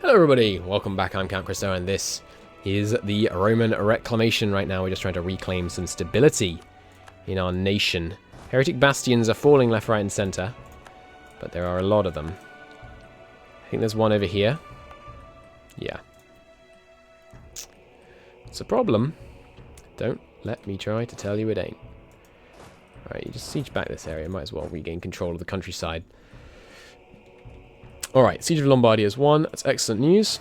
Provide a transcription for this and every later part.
Hello everybody, welcome back. I'm Count Christo and this is the Roman Reclamation. Right now we're just trying to reclaim some stability in our nation. Heretic bastions are falling left, right and centre, but there are a lot of them. I think there's one over here. Yeah. It's a problem. Don't let me try to tell you it ain't. Alright, you just siege back this area. Might as well regain control of the countryside. Alright, Siege of Lombardy is won. That's excellent news.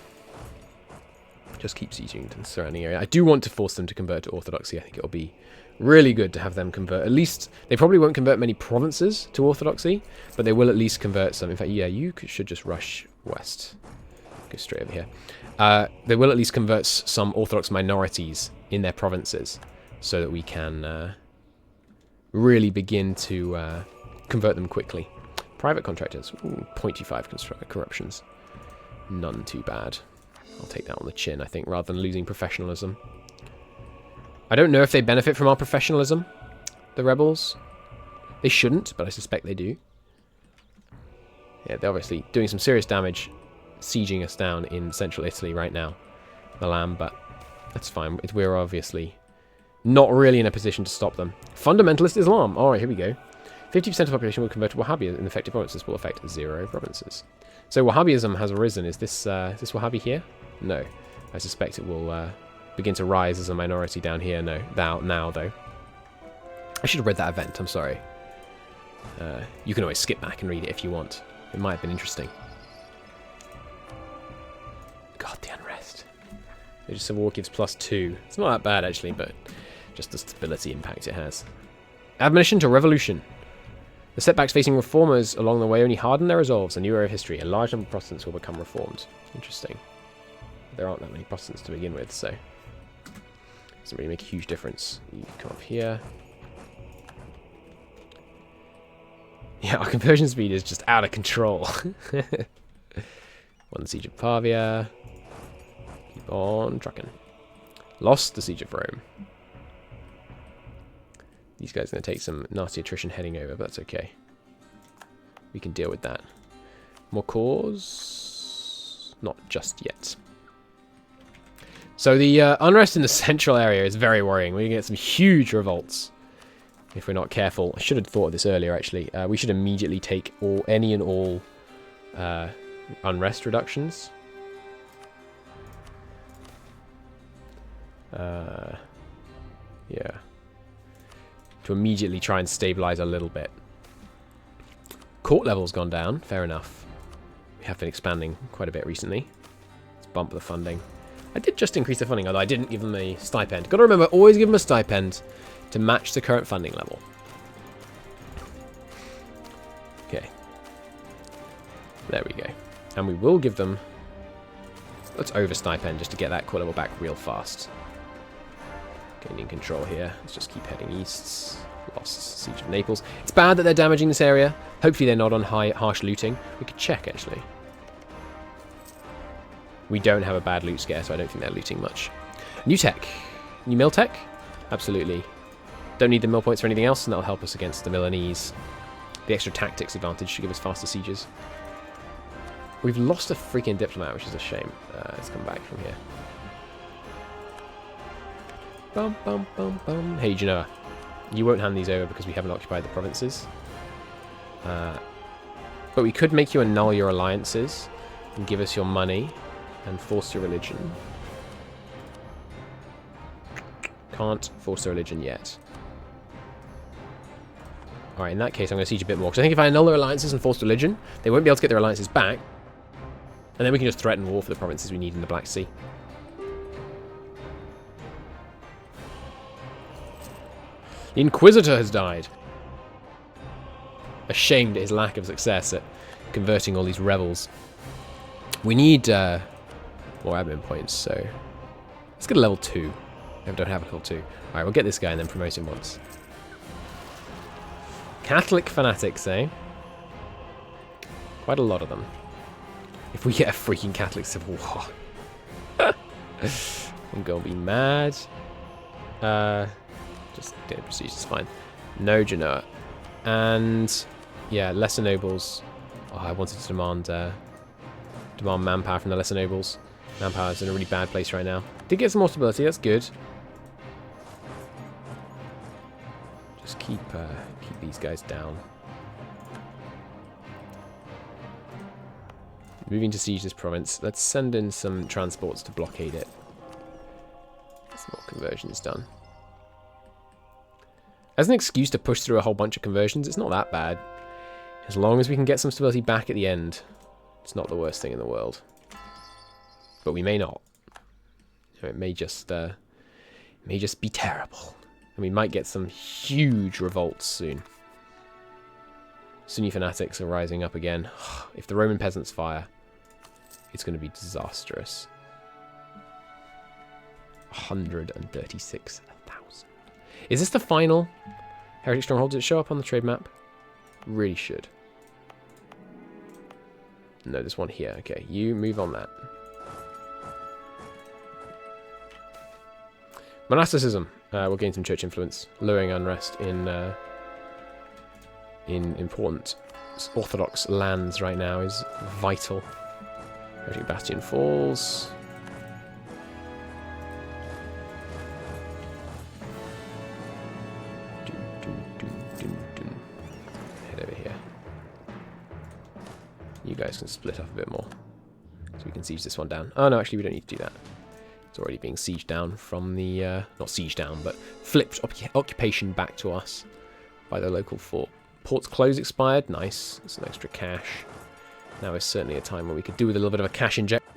Just keep sieging the surrounding area. I do want to force them to convert to Orthodoxy. I think it'll be really good to have them convert. At least, they probably won't convert many provinces to Orthodoxy, but they will at least convert some. In fact, yeah, you should just rush west. Go straight over here. They will at least convert some Orthodox minorities in their provinces so that we can really begin to convert them quickly. Private contractors, 0.25 corruptions. None too bad. I'll take that on the chin, I think, rather than losing professionalism. I don't know if they benefit from our professionalism, the rebels. They shouldn't, but I suspect they do. Yeah, they're obviously doing some serious damage, sieging us down in central Italy right now, Milan, but that's fine. We're obviously not really in a position to stop them. Fundamentalist Islam. Alright, here we go. 50% of the population will convert to Wahhabi in affected provinces. Will affect 0 provinces. So Wahhabism has arisen. Is this Wahhabi here? No. I suspect it will begin to rise as a minority down here. No. Now, though. I should have read that event. I'm sorry. You can always skip back and read it if you want. It might have been interesting. God, the unrest. Age of Civil War gives +2. It's not that bad, actually, but just the stability impact it has. Admonition to revolution. The setbacks facing reformers along the way only harden their resolves. A new era of history. A large number of Protestants will become reformed. Interesting. There aren't that many Protestants to begin with, so it doesn't really make a huge difference. You come up here. Yeah, our conversion speed is just out of control. Won the Siege of Pavia. Keep on trucking. Lost the Siege of Rome. These guys are going to take some nasty attrition heading over, but that's okay. We can deal with that. More cores? Not just yet. So the unrest in the central area is very worrying. We're going to get some huge revolts if we're not careful. I should have thought of this earlier, actually. We should immediately take any and all unrest reductions. Yeah. To immediately try and stabilize a little bit. Court level's gone down. Fair enough. We have been expanding quite a bit recently. Let's bump the funding. I did just increase the funding, although I didn't give them a stipend. Got to remember, always give them a stipend to match the current funding level. Okay. There we go. And we will give them... Let's over stipend just to get that court level back real fast. Gaining control here. Let's just keep heading east. Lost Siege of Naples. It's bad that they're damaging this area. Hopefully they're not on harsh looting. We could check, actually. We don't have a bad loot scare, so I don't think they're looting much. New tech. New mill tech? Absolutely. Don't need the mill points for anything else, and that'll help us against the Milanese. The extra tactics advantage should give us faster sieges. We've lost a freaking diplomat, which is a shame. Let's come back from here. Bum, bum, bum, bum. Hey, Genoa, you won't hand these over because we haven't occupied the provinces. But we could make you annul your alliances and give us your money and force your religion. Can't force the religion yet. Alright, in that case I'm going to siege a bit more. Because I think if I annul their alliances and force religion, they won't be able to get their alliances back. And then we can just threaten war for the provinces we need in the Black Sea. The Inquisitor has died. Ashamed at his lack of success at converting all these rebels. We need more admin points, so let's get a level 2. We don't have a level 2. Alright, we'll get this guy and then promote him once. Catholic fanatics, eh? Quite a lot of them. If we get a freaking Catholic civil war. I'm gonna be mad. Just get procedures, fine. No Genoa. And yeah, lesser nobles. Oh, I wanted to demand demand manpower from the lesser nobles. Manpower is in a really bad place right now. Did get some more stability, that's good. Just keep these guys down. Moving to siege this province. Let's send in some transports to blockade it. Get some more conversions done. As an excuse to push through a whole bunch of conversions, it's not that bad. As long as we can get some stability back at the end, it's not the worst thing in the world. But we may not. It may just be terrible. And we might get some huge revolts soon. Sunni fanatics are rising up again. If the Roman peasants fire, it's going to be disastrous. 136,000. Is this the final heretic stronghold? Did it show up on the trade map? Really should. No, there's one here. Okay, you move on that. Monasticism. We'll gain some church influence, lowering unrest in important Orthodox lands right now is vital. Heretic Bastion falls. Head over here. You guys can split up a bit more, so we can siege this one down. Oh no, actually we don't need to do that. It's already being sieged down from the, not sieged down, but flipped occupation back to us by the local fort. Port's close expired, nice, some extra cash. Now is certainly a time when we could do with a little bit of a cash injection.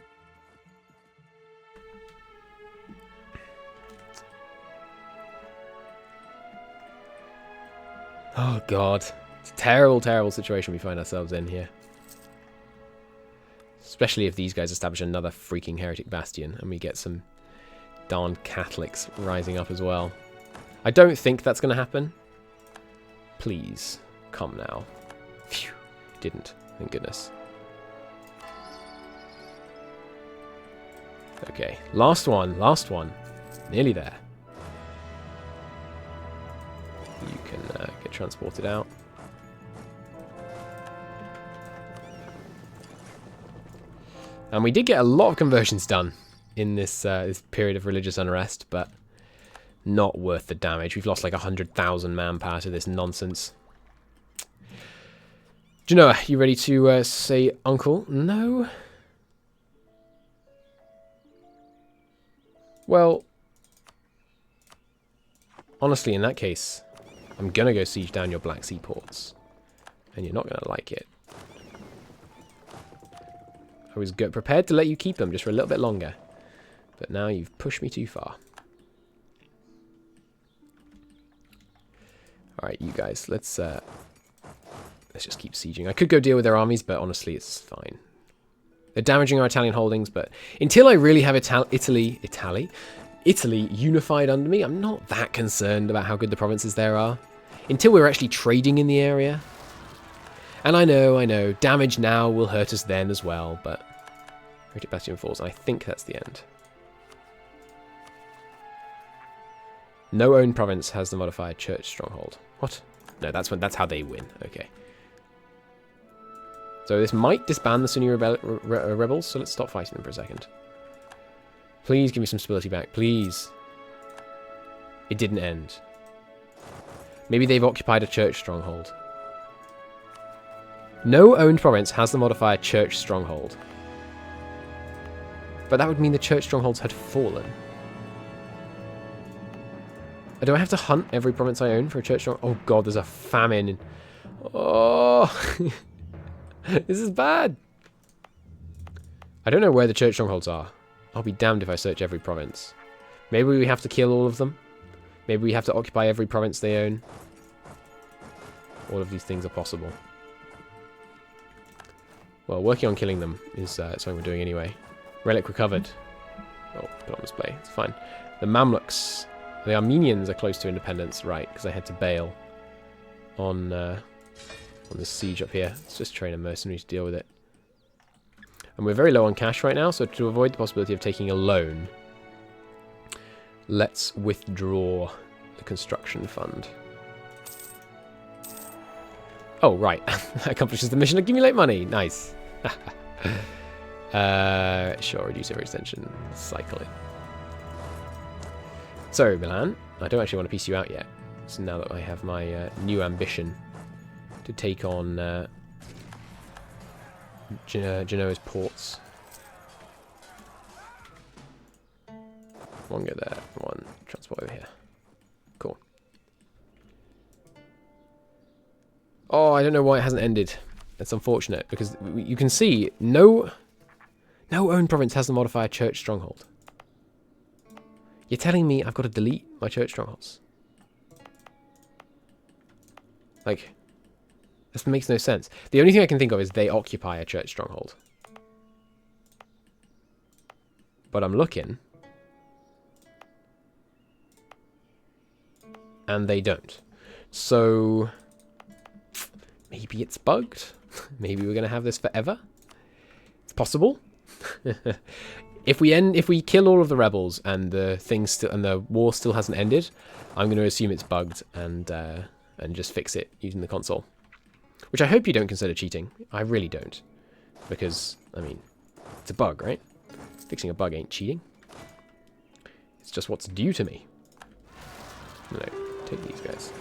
Oh god, it's a terrible, terrible situation we find ourselves in here. Especially if these guys establish another freaking heretic bastion and we get some darn Catholics rising up as well. I don't think that's going to happen. Please, come now. Phew, didn't. Thank goodness. Okay, last one, last one. Nearly there. You can get transported out. And we did get a lot of conversions done in this this period of religious unrest, but not worth the damage. We've lost like 100,000 manpower to this nonsense. Genoa, you ready to say uncle? No? Well, honestly, in that case, I'm going to go siege down your Black Sea ports. And you're not going to like it. I was prepared to let you keep them just for a little bit longer. But now you've pushed me too far. Alright, you guys, let's just keep sieging. I could go deal with their armies, but honestly, it's fine. They're damaging our Italian holdings, but until I really have Italy unified under me, I'm not that concerned about how good the provinces there are. Until we're actually trading in the area. And I know, damage now will hurt us then as well, but Heretic Bastion falls, and I think that's the end. No owned province has the modified church stronghold. What? No, that's how they win. Okay. So this might disband the Sunni rebels, so let's stop fighting them for a second. Please give me some stability back, please. It didn't end. Maybe they've occupied a church stronghold. No owned province has the modifier church stronghold. But that would mean the church strongholds had fallen. Do I have to hunt every province I own for a church stronghold? Oh god, there's a famine. Oh, this is bad. I don't know where the church strongholds are. I'll be damned if I search every province. Maybe we have to kill all of them. Maybe we have to occupy every province they own. All of these things are possible. Well, working on killing them is something we're doing anyway. Relic recovered. Oh, put on display. It's fine. The Mamluks, the Armenians are close to independence, right? Because I had to bail on this siege up here. Let's just train a mercenary to deal with it. And we're very low on cash right now, so to avoid the possibility of taking a loan, let's withdraw the construction fund. Oh, right. That accomplishes the mission. Accumulate money. Nice. Sure, reduce overextension. Cycle it. So, Milan, I don't actually want to piece you out yet. So now that I have my new ambition to take on Genoa's ports. One go there, one transport over here. Cool. Oh, I don't know why it hasn't ended. It's unfortunate, because you can see no own province has the modifier church stronghold. You're telling me I've got to delete my church strongholds? Like, this makes no sense. The only thing I can think of is they occupy a church stronghold. But I'm looking, and they don't. So maybe it's bugged. Maybe we're going to have this forever. It's possible. If we kill all of the rebels and the war still hasn't ended, I'm going to assume it's bugged and just fix it using the console. Which I hope you don't consider cheating. I really don't, because I mean, it's a bug, right? Fixing a bug ain't cheating. It's just what's due to me. No, take these guys.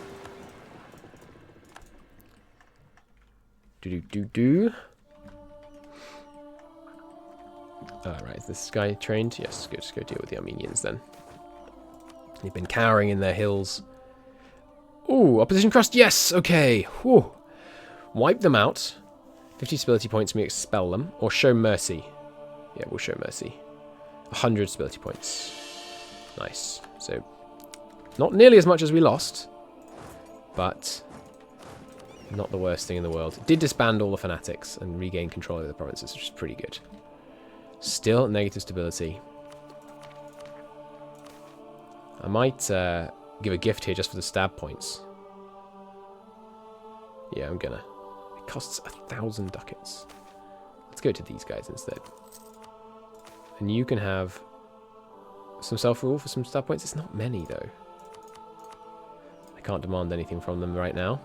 Do. Right, is this guy trained? Yes, good. Go deal with the Armenians then. They've been cowering in their hills. Ooh, opposition crust, yes, okay. Whew. Wipe them out. 50 stability points, we expel them. Or show mercy. Yeah, we'll show mercy. 100 stability points. Nice. So, not nearly as much as we lost, but not the worst thing in the world. Did disband all the fanatics and regain control over the provinces, which is pretty good. Still negative stability. I might give a gift here just for the stab points. Yeah, I'm gonna. It costs 1,000 ducats. Let's go to these guys instead. And you can have some self-rule for some stab points. It's not many, though. I can't demand anything from them right now.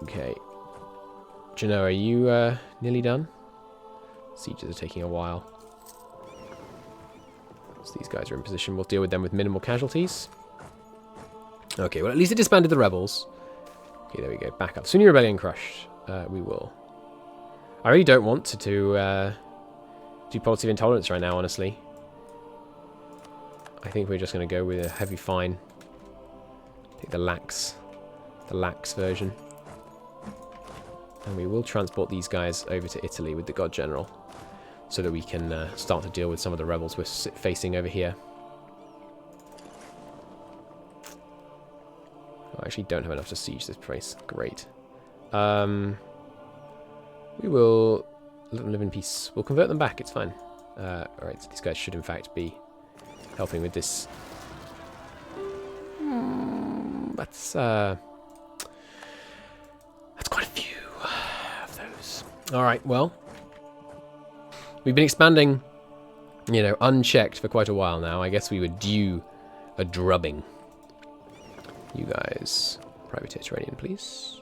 Okay. Genoa, are you nearly done? Sieges are taking a while. So these guys are in position. We'll deal with them with minimal casualties. Okay, well, at least it disbanded the rebels. Okay, there we go. Back up. Sunni Rebellion crushed. We will. I really don't want to do policy of intolerance right now, honestly. I think we're just going to go with a heavy fine. Take the lax version. And we will transport these guys over to Italy with the God General, so that we can start to deal with some of the rebels we're facing over here. I actually don't have enough to siege this place. Great. We will let them live in peace. We'll convert them back. It's fine. Alright, so these guys should in fact be helping with this. That's quite a few of those. Alright, well, we've been expanding, you know, unchecked for quite a while now. I guess we were due a drubbing. You guys, privateer Turanian, please.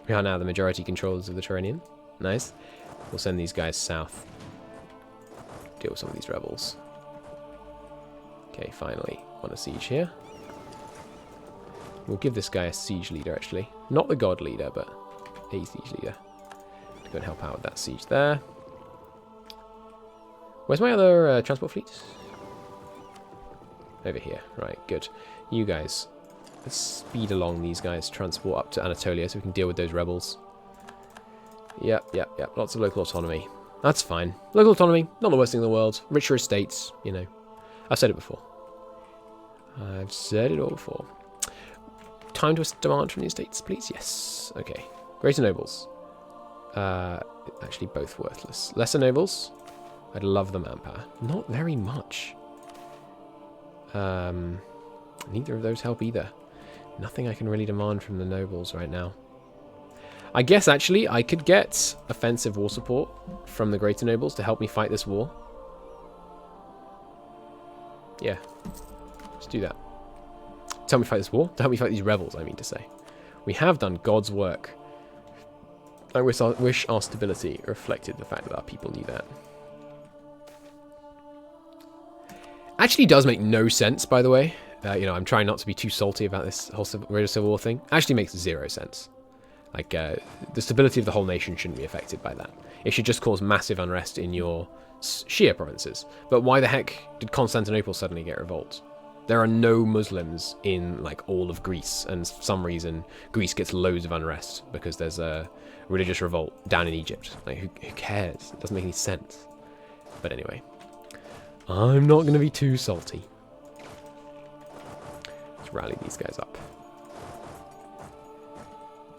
We are now the majority controllers of the Turanian. Nice. We'll send these guys south. Deal with some of these rebels. Okay, finally, on a siege here. We'll give this guy a siege leader, actually. Not the god leader, but a siege leader. To go and help out with that siege there. Where's my other transport fleet? Over here. Right, good. You guys, let's speed along these guys. Transport up to Anatolia so we can deal with those rebels. Yep. Lots of local autonomy. That's fine. Local autonomy, not the worst thing in the world. Richer estates, you know. I've said it before. I've said it all before. Time to demand from the estates, please. Yes. Okay. Greater nobles. Actually, both worthless. Lesser nobles. I'd love the manpower. Not very much. Neither of those help either. Nothing I can really demand from the nobles right now. I guess, actually, I could get offensive war support from the greater nobles to help me fight this war. Yeah. Let's do that. To help me fight this war? To help me fight these rebels, I mean to say. We have done God's work I wish our stability reflected the fact that our people knew that. Actually does make no sense, by the way. You know, I'm trying not to be too salty about this whole Radio Civil War thing. Actually makes 0 sense. Like, the stability of the whole nation shouldn't be affected by that. It should just cause massive unrest in your Shia provinces. But why the heck did Constantinople suddenly get revolt? There are no Muslims in, like, all of Greece, and for some reason, Greece gets loads of unrest because there's a religious revolt down in Egypt. Like, who cares? It doesn't make any sense. But anyway, I'm not going to be too salty. Let's rally these guys up.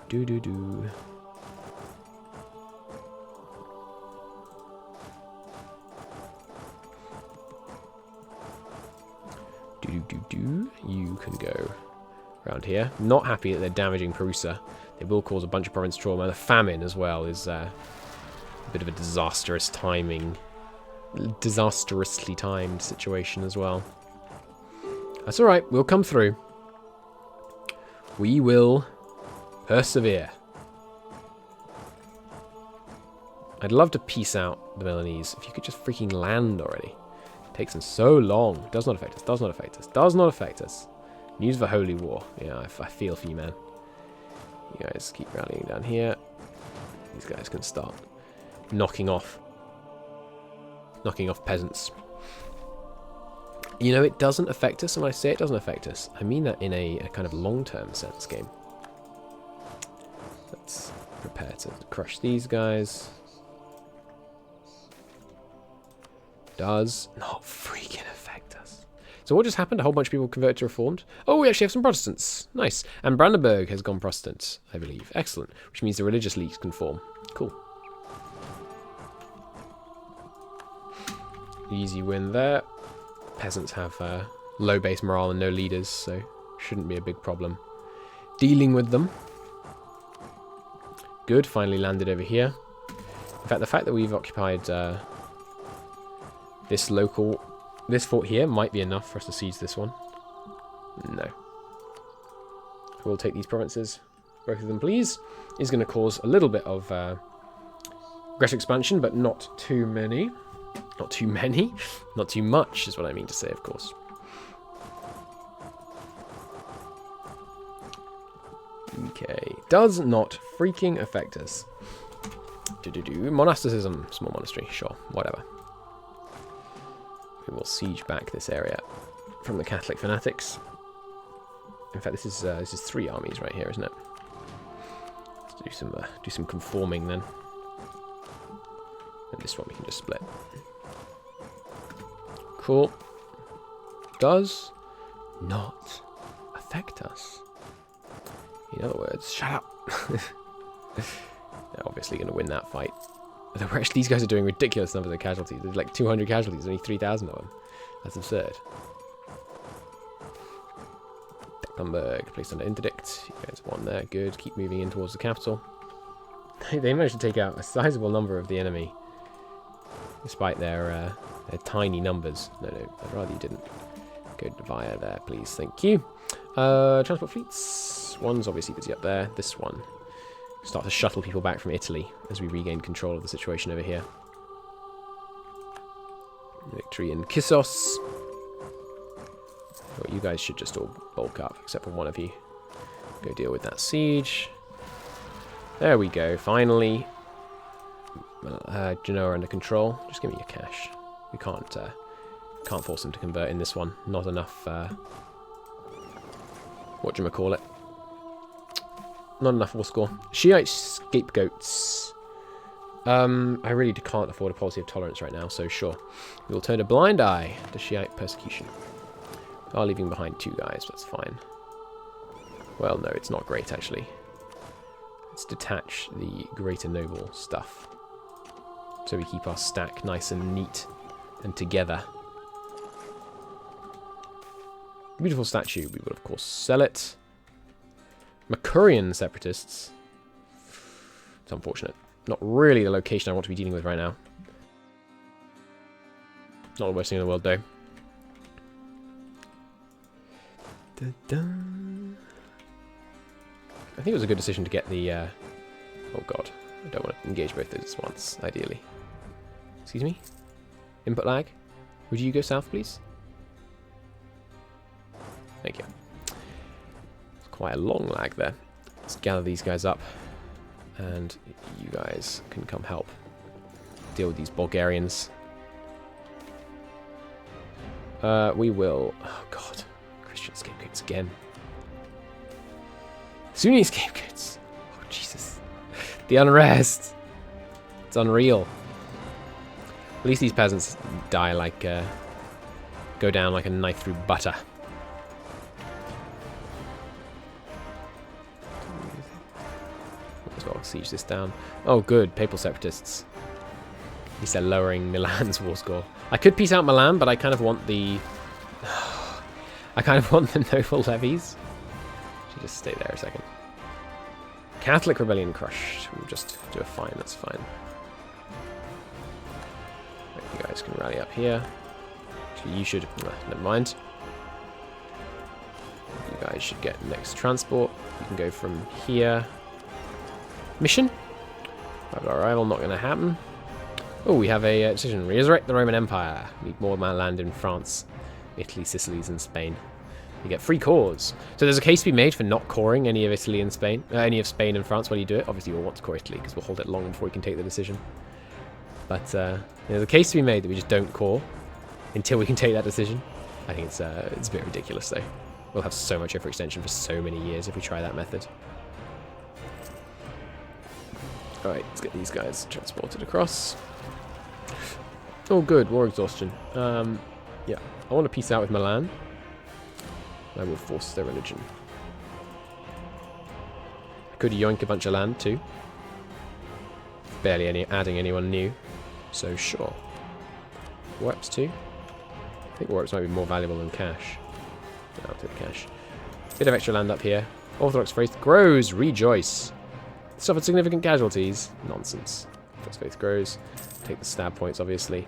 Do-do-do. Do-do-do-do. You can go around here. Not happy that they're damaging Perusa. They will cause a bunch of province trauma. The famine as well is a bit of a disastrously timed situation as well. That's alright, we'll come through. We will persevere. I'd love to peace out the Milanese. If you could just freaking land already. It takes them so long. Does not affect us, does not affect us, does not affect us. News of a holy war. Yeah, I feel for you, man. You guys keep rallying down here. These guys can start knocking off peasants. You know, it doesn't affect us, and when I say it doesn't affect us, I mean that in a kind of long-term sense game. Let's prepare to crush these guys. Does not freaking affect us. So what just happened? A whole bunch of people converted to Reformed. Oh, we actually have some Protestants. Nice. And Brandenburg has gone Protestant, I believe. Excellent. Which means the religious leagues can form. Cool. Easy win there. Peasants have low base morale and no leaders, so shouldn't be a big problem dealing with them. Good, finally landed over here. In fact, the fact that we've occupied this fort here might be enough for us to siege this one. No. We'll take these provinces, both of them, please. Is going to cause a little bit of aggressive expansion, but not too many. Not too many. Not too much is what I mean to say, of course. Okay. Does not freaking affect us. Monasticism. Small monastery. Sure. Whatever. We will siege back this area from the Catholic fanatics. In fact, this is 3 armies right here, isn't it? Let's do some conforming then. And this one we can just split. Cool. Does not affect us. In other words, shut up. They're obviously going to win that fight. Although these guys are doing ridiculous numbers of casualties. There's like 200 casualties, only 3,000 of them. That's absurd. Hamburg, placed under interdict. You guys won there. Good. Keep moving in towards the capital. They managed to take out a sizable number of the enemy, despite their tiny numbers. No, I'd rather you didn't. Go via there, please. Thank you. Transport fleets. One's obviously busy up there. This one. Start to shuttle people back from Italy as we regain control of the situation over here. Victory in Kissos. Well, you guys should just all bulk up, except for one of you. Go deal with that siege. There we go, finally. Genoa under control. Just give me your cash. We can't force them to convert in this one. Not enough, whatchamacallit. Not enough war score. Shiite scapegoats. I really can't afford a policy of tolerance right now, so sure. We'll turn a blind eye to Shiite persecution. We are leaving behind 2 guys, that's fine. Well, no, it's not great, actually. Let's detach the greater noble stuff, so we keep our stack nice and neat and together. Beautiful statue. We will, of course, sell it. Makurian separatists. It's unfortunate. Not really the location I want to be dealing with right now. Not the worst thing in the world, though. I think it was a good decision to get the... oh, God. I don't want to engage both those at once, ideally. Excuse me? Input lag? Would you go south, please? Thank you. It's quite a long lag there. Let's gather these guys up. And you guys can come help deal with these Bulgarians. We will... Oh, God. Christian scapegoats again. Sunni scapegoats. Oh, Jesus. The unrest. It's unreal. At least these peasants die like... go down like a knife through butter. Might as well siege this down. Oh, good. Papal separatists. At least they're lowering Milan's war score. I could peace out Milan, but I kind of want the... I kind of want the noble levies. Should just stay there a second. Catholic rebellion crushed. We'll just do a fine, that's fine. You guys can rally up here. Actually, you should... never mind. You guys should get next transport. You can go from here. Mission? Private arrival, not going to happen. Oh, we have a decision. Resurrect the Roman Empire. Need more land in France, Italy, Sicily, and Spain. You get free cores. So there's a case to be made for not coring any of Italy and Spain, any of Spain and France while you do it. Obviously, you'll want to core Italy because we'll hold it long before we can take the decision. But there's a case to be made that we just don't core until we can take that decision. I think it's a bit ridiculous though. We'll have so much overextension for so many years if we try that method. All right, let's get these guys transported across. Oh, good. War exhaustion. Yeah, I want to peace out with Milan. I will force their religion. I could yoink a bunch of land too. Barely adding anyone new. So sure. Warps too. I think warps might be more valuable than cash. Yeah, I'll take the cash. Bit of extra land up here. Orthodox faith grows. Rejoice. Suffered significant casualties. Nonsense. Orthodox faith grows. Take the stab points, obviously.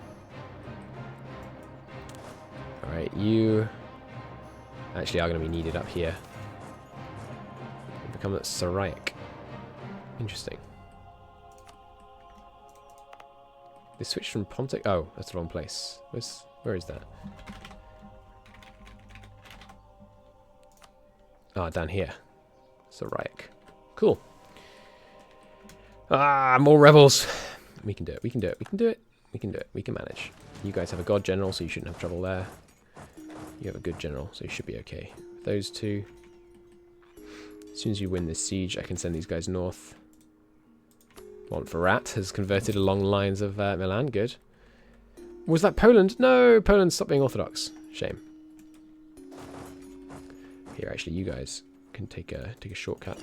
Alright, you actually are going to be needed up here. Become a Syriac. Interesting. They switched from Pontic. Oh, that's the wrong place. Where is that? Ah, down here. Syriac. Cool. Ah, more rebels. We can do it. We can do it. We can do it. We can do it. We can manage. You guys have a god general, so you shouldn't have trouble there. You have a good general, so you should be okay. Those two. As soon as you win this siege, I can send these guys north. Montferrat has converted along the lines of Milan. Good. Was that Poland? No, Poland stopped being Orthodox. Shame. Here, actually, you guys can take a shortcut.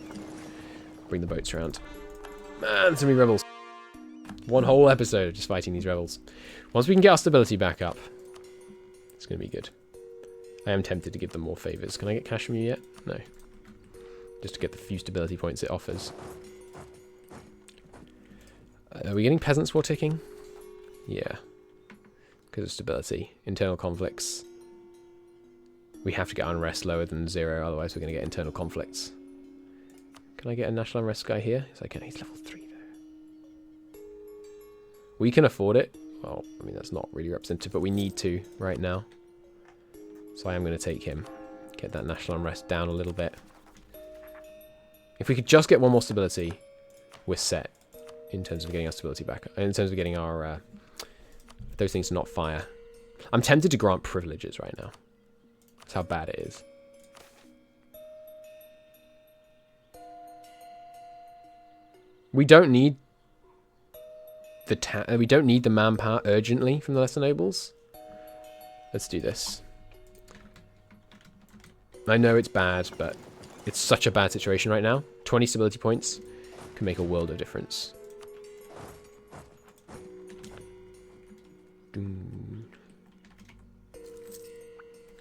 Bring the boats around. Man, so many rebels. One whole episode of just fighting these rebels. Once we can get our stability back up, it's going to be good. I am tempted to give them more favours. Can I get cash from you yet? No. Just to get the few stability points it offers. Are we getting peasants war ticking? Yeah. Because of stability. Internal conflicts. We have to get unrest lower than 0, otherwise we're going to get internal conflicts. Can I get a national unrest guy here? Yes, I can. He's level 3 though. We can afford it. Well, I mean, that's not really representative, but we need to right now. So I am going to take him. Get that national unrest down a little bit. If we could just get one more stability, we're set. In terms of getting our stability back. In terms of getting our... those things to not fire. I'm tempted to grant privileges right now. That's how bad it is. We don't need the manpower urgently from the lesser nobles. Let's do this. I know it's bad, but it's such a bad situation right now. 20 stability points can make a world of difference.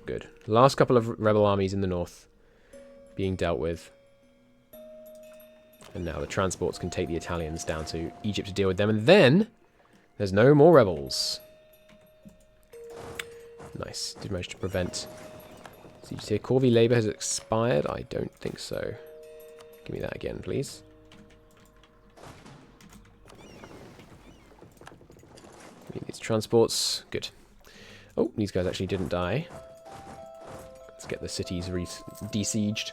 Good. Last couple of rebel armies in the north being dealt with. And now the transports can take the Italians down to Egypt to deal with them. And then there's no more rebels. Nice. Did manage to prevent. Siege here. Corvée Labour has expired? I don't think so. Give me that again, please. transports. Good. Oh, these guys actually didn't die. Let's get the cities desieged.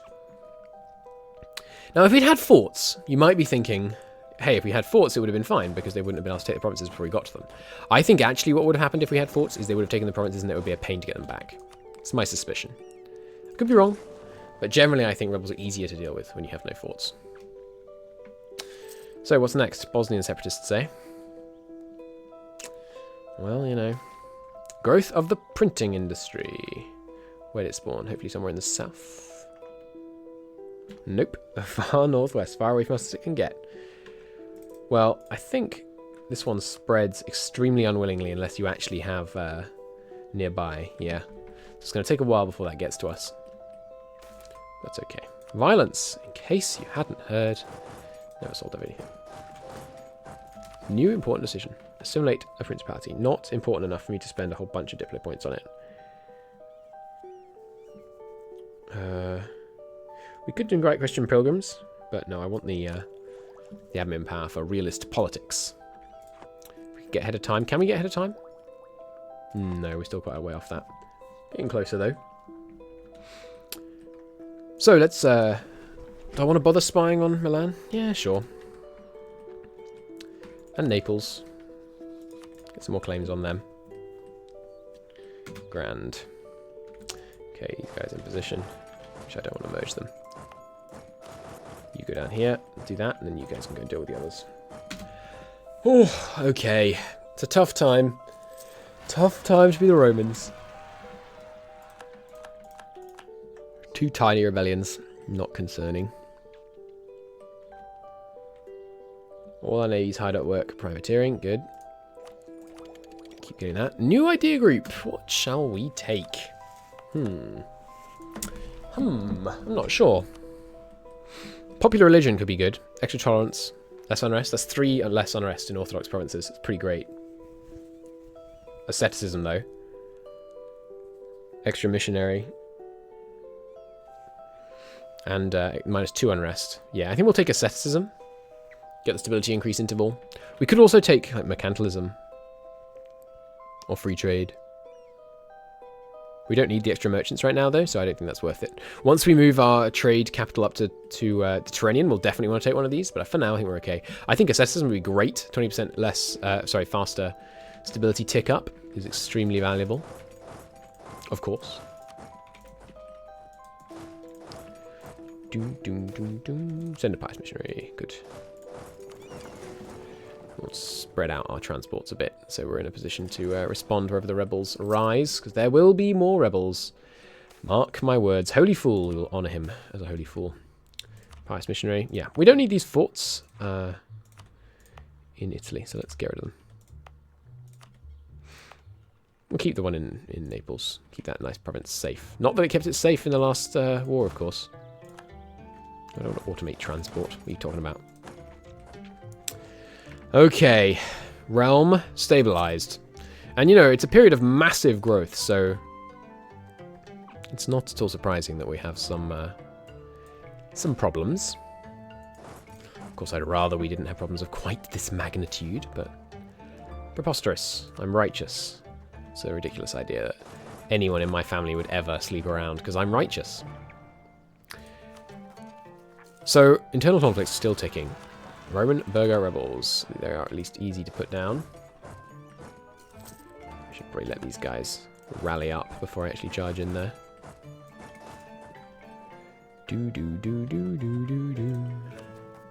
Now, if we'd had forts, you might be thinking, hey, if we had forts, it would have been fine, because they wouldn't have been able to take the provinces before we got to them. I think actually what would have happened if we had forts is they would have taken the provinces and it would be a pain to get them back. It's my suspicion. I could be wrong, but generally I think rebels are easier to deal with when you have no forts. So, what's next? Bosnian separatists say. Well, you know. Growth of the printing industry. Where did it spawn? Hopefully somewhere in the south. Nope. Far northwest. Far away from us as it can get. Well, I think this one spreads extremely unwillingly unless you actually have nearby. Yeah. It's going to take a while before that gets to us. That's okay. Violence. In case you hadn't heard. Never sold everything. New important decision. Assimilate a principality. Not important enough for me to spend a whole bunch of diplo points on it. We could invite Christian pilgrims, but no, I want the admin power for realist politics. If we could get ahead of time. Can we get ahead of time? No, we're still quite a way off that. Getting closer, though. So, let's... do I want to bother spying on Milan? Yeah, sure. And Naples. Get some more claims on them. Grand. Okay, you guys in position. Which I don't want to merge them. You go down here, do that, and then you guys can go deal with the others. Oh, okay. It's a tough time. Tough time to be the Romans. Two tiny rebellions. Not concerning. All our navies hide at work. Privateering. Good. Keep doing that. New idea group. What shall we take? I'm not sure. Popular religion could be good. Extra tolerance. Less unrest. That's 3 less unrest in Orthodox provinces. It's pretty great. Asceticism, though. Extra missionary. And -2 unrest. Yeah, I think we'll take asceticism. Get the stability increase interval. We could also take like mercantilism. Or free trade. We don't need the extra merchants right now, though, so I don't think that's worth it. Once we move our trade capital up to Tyrrhenian, we'll definitely want to take one of these, but for now, I think we're okay. I think asceticism would be great. 20% less, faster stability tick up is extremely valuable. Of course. Send a pious missionary. Good. We'll spread out our transports a bit, so we're in a position to respond wherever the rebels arise, because there will be more rebels. Mark my words. Holy Fool, we will honour him as a holy fool. Pious missionary. Yeah, we don't need these forts in Italy, so let's get rid of them. We'll keep the one in Naples. Keep that nice province safe. Not that it kept it safe in the last war, of course. I don't want to automate transport. What are you talking about? Okay, realm stabilized. And you know, it's a period of massive growth, so it's not at all surprising that we have some problems. Of course, I'd rather we didn't have problems of quite this magnitude, but preposterous. I'm righteous. It's a ridiculous idea that anyone in my family would ever sleep around because I'm righteous. So, internal conflicts are still ticking. Roman burgher rebels. They are at least easy to put down. I should probably let these guys rally up before I actually charge in there.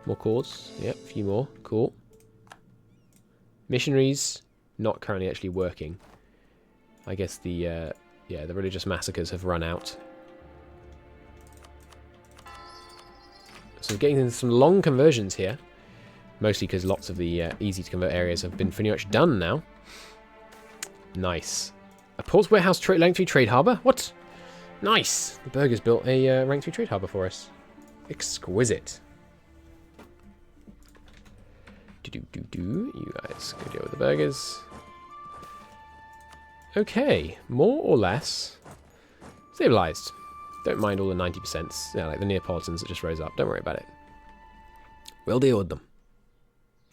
More cores. Yep, a few more. Cool. Missionaries, not currently actually working. I guess the religious massacres have run out. So we're getting into some long conversions here. Mostly because lots of the easy to convert areas have been pretty much done now. Nice. A ports warehouse rank 3 trade harbour? What? Nice. The burghers built a rank 3 trade harbour for us. Exquisite. You guys go deal with the burghers. Okay. More or less stabilized. Don't mind all the 90%. Yeah, like the Neapolitans that just rose up. Don't worry about it. We'll deal with them.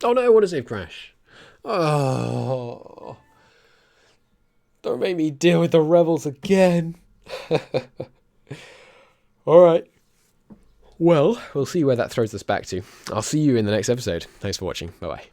Oh no, what a save crash. Oh. Don't make me deal with the rebels again. Alright. Well, we'll see where that throws us back to. I'll see you in the next episode. Thanks for watching. Bye-bye.